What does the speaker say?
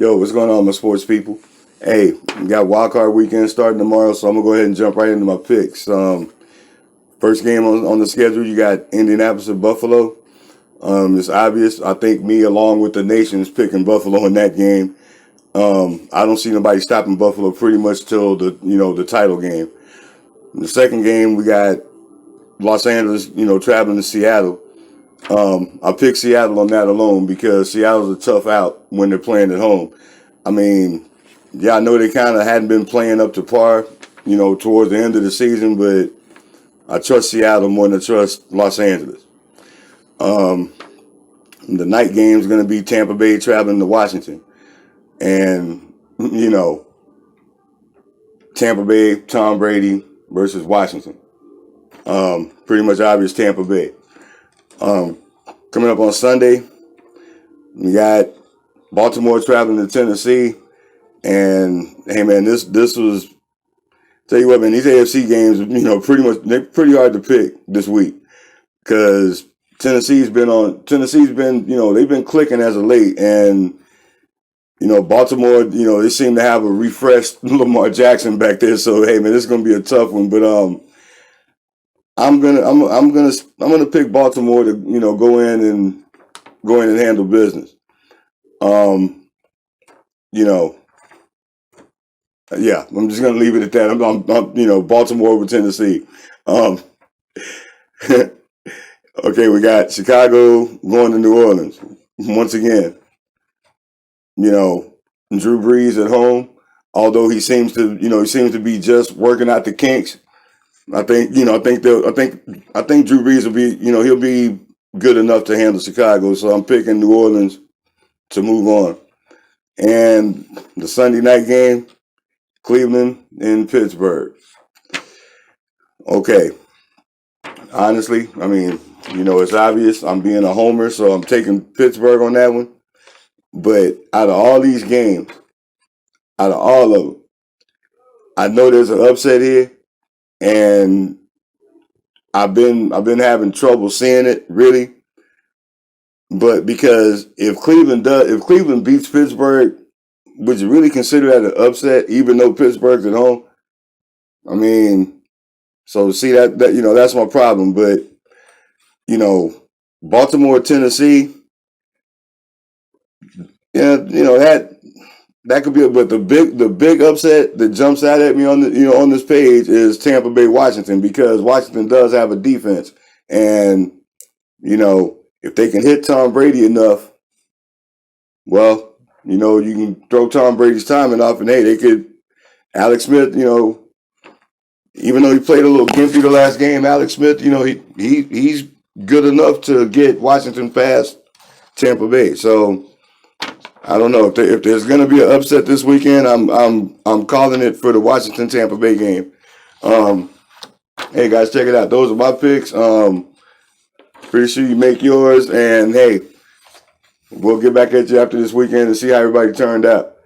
Yo, what's going on, my sports people? Hey, we got wild card weekend starting tomorrow, so I'm gonna go ahead and jump right into my picks. First game on the schedule, you got Indianapolis and Buffalo. It's obvious. I think me, along with the nation, is picking Buffalo in that game. I don't see nobody stopping Buffalo pretty much till the title game. In the second game, we got Los Angeles, traveling to Seattle. I picked Seattle on that alone because Seattle's a tough out when they're playing at home. I mean, yeah, I know they kind of hadn't been playing up to par, towards the end of the season, but I trust Seattle more than I trust Los Angeles. The night game is going to be Tampa Bay traveling to Washington. And, Tampa Bay, Tom Brady versus Washington. Pretty much obvious Tampa Bay. Coming up on Sunday, we got Baltimore traveling to Tennessee. And, hey, man, this was, tell you what, man, these AFC games, they're pretty hard to pick this week because Tennessee's been, they've been clicking as of late. And, Baltimore, they seem to have a refreshed Lamar Jackson back there. So, hey, man, this is going to be a tough one. But I'm gonna pick Baltimore to, go in and handle business. Yeah, I'm just gonna leave it at that. I'm Baltimore over Tennessee. Okay, we got Chicago going to New Orleans once again. Drew Brees at home, although he seems to be just working out the kinks. I think Drew Brees will be, he'll be good enough to handle Chicago. So I'm picking New Orleans to move on. And the Sunday night game, Cleveland in Pittsburgh. Okay. Honestly, I mean, it's obvious. I'm being a homer, so I'm taking Pittsburgh on that one. But out of all these games, out of all of them, I know there's an upset here, and I've been having trouble seeing it really. But because if Cleveland beats Pittsburgh, would you really consider that an upset, even though Pittsburgh's at home? I mean, so see that that's my problem. But Baltimore, Tennessee, yeah, that could be. But the big upset that jumps out at me on this page is Tampa Bay, Washington, because Washington does have a defense, and if they can hit Tom Brady enough, well. You can throw Tom Brady's timing off, and hey, they could. Alex Smith, even though he played a little gimpy the last game, Alex Smith, he's good enough to get Washington past Tampa Bay. So I don't know if there's going to be an upset this weekend. I'm calling it for the Washington Tampa Bay game. Hey guys, check it out. Those are my picks. Pretty sure you make yours, and hey. We'll get back at you after this weekend and see how everybody turned out.